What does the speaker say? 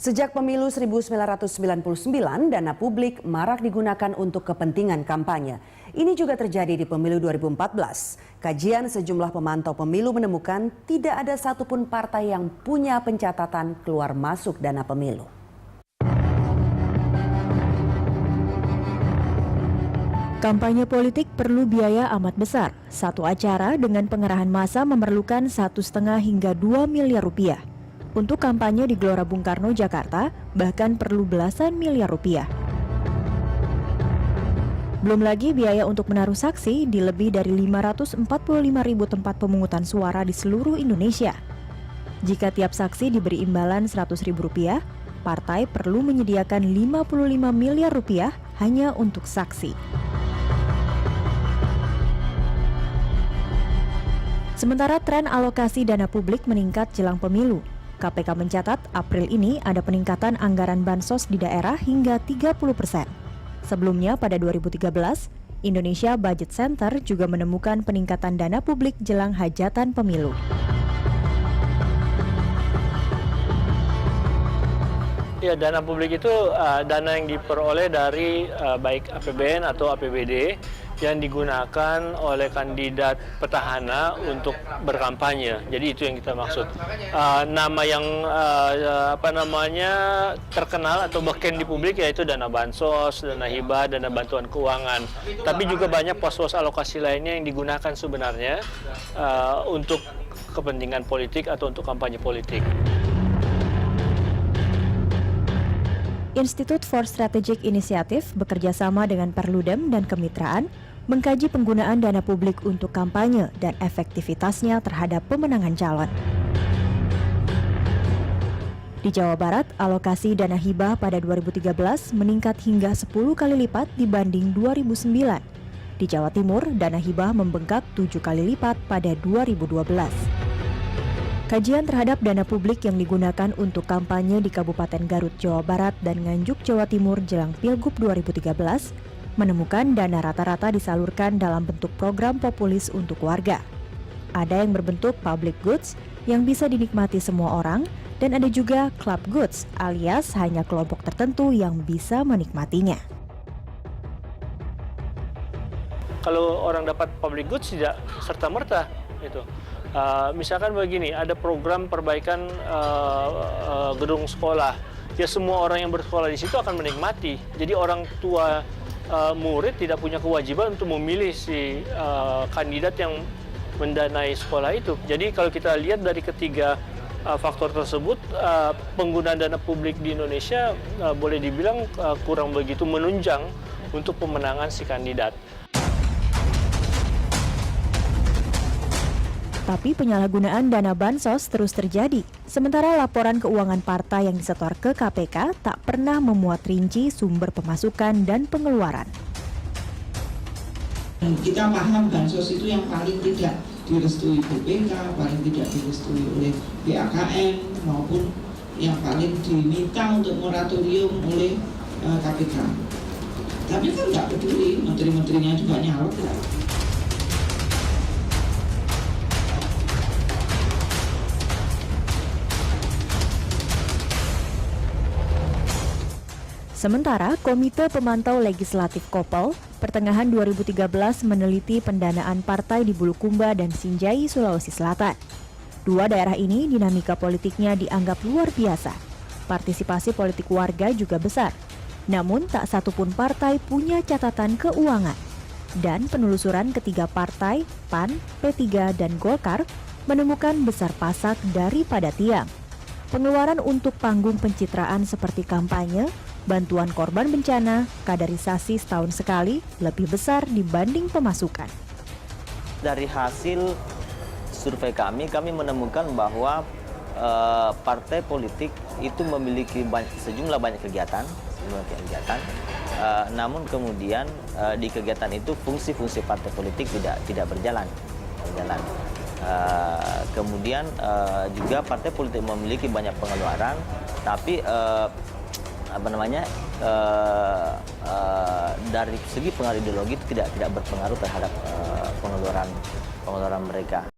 Sejak pemilu 1999, dana publik marak digunakan untuk kepentingan kampanye. Ini juga terjadi di pemilu 2014. Kajian sejumlah pemantau pemilu menemukan tidak ada satupun partai yang punya pencatatan keluar masuk dana pemilu. Kampanye politik perlu biaya amat besar. Satu acara dengan pengerahan massa memerlukan 1,5 hingga 2 miliar rupiah. Untuk kampanye di Gelora Bung Karno, Jakarta, bahkan perlu belasan miliar rupiah. Belum lagi biaya untuk menaruh saksi di lebih dari 545.000 tempat pemungutan suara di seluruh Indonesia. Jika tiap saksi diberi imbalan Rp100.000, partai perlu menyediakan 55 miliar rupiah hanya untuk saksi. Sementara tren alokasi dana publik meningkat jelang pemilu. KPK mencatat April ini ada peningkatan anggaran bansos di daerah hingga 30%. Sebelumnya pada 2013, Indonesia Budget Center juga menemukan peningkatan dana publik jelang hajatan pemilu. Ya, dana publik itu dana yang diperoleh dari baik APBN atau APBD yang digunakan oleh kandidat petahana untuk berkampanye. Jadi itu yang kita maksud. Nama yang terkenal atau beken di publik yaitu dana bansos, dana hibah, dana bantuan keuangan. Tapi juga banyak pos-pos alokasi lainnya yang digunakan sebenarnya untuk kepentingan politik atau untuk kampanye politik. Institute for Strategic Initiative bekerjasama dengan Perludem dan Kemitraan mengkaji penggunaan dana publik untuk kampanye dan efektivitasnya terhadap pemenangan calon. Di Jawa Barat, alokasi dana hibah pada 2013 meningkat hingga 10 kali lipat dibanding 2009. Di Jawa Timur, dana hibah membengkak 7 kali lipat pada 2012. Kajian terhadap dana publik yang digunakan untuk kampanye di Kabupaten Garut, Jawa Barat dan Nganjuk, Jawa Timur jelang Pilgub 2013 menemukan dana rata-rata disalurkan dalam bentuk program populis untuk warga. Ada yang berbentuk public goods yang bisa dinikmati semua orang dan ada juga club goods alias hanya kelompok tertentu yang bisa menikmatinya. Kalau orang dapat public goods tidak serta-merta gitu. Misalkan begini, ada program perbaikan gedung sekolah. Ya semua orang yang bersekolah di situ akan menikmati. Jadi orang tua murid tidak punya kewajiban untuk memilih si kandidat yang mendanai sekolah itu. Jadi kalau kita lihat dari ketiga faktor tersebut, penggunaan dana publik di Indonesia boleh dibilang kurang begitu menunjang untuk pemenangan si kandidat. Tapi penyalahgunaan dana bansos terus terjadi. Sementara laporan keuangan partai yang disetor ke KPK tak pernah memuat rinci sumber pemasukan dan pengeluaran. Kita paham bansos itu yang paling tidak direstui BPK, paling tidak direstui oleh BAKN, maupun yang paling diminta untuk moratorium oleh KPK. Tapi kan nggak peduli, menteri-menterinya juga nyalok. Sementara Komite Pemantau Legislatif Kopel pertengahan 2013 meneliti pendanaan partai di Bulukumba dan Sinjai, Sulawesi Selatan. Dua daerah ini dinamika politiknya dianggap luar biasa. Partisipasi politik warga juga besar. Namun tak satupun partai punya catatan keuangan. Dan penelusuran ketiga partai, PAN, P3, dan Golkar menemukan besar pasak daripada tiang. Pengeluaran untuk panggung pencitraan seperti kampanye, bantuan korban bencana, kaderisasi setahun sekali lebih besar dibanding pemasukan. Dari hasil survei kami menemukan bahwa partai politik itu memiliki sejumlah banyak kegiatan, namun kemudian di kegiatan itu fungsi-fungsi partai politik tidak berjalan. Kemudian juga partai politik memiliki banyak pengeluaran, tapi dari segi pengaruh ideologi itu tidak berpengaruh terhadap pengeluaran mereka.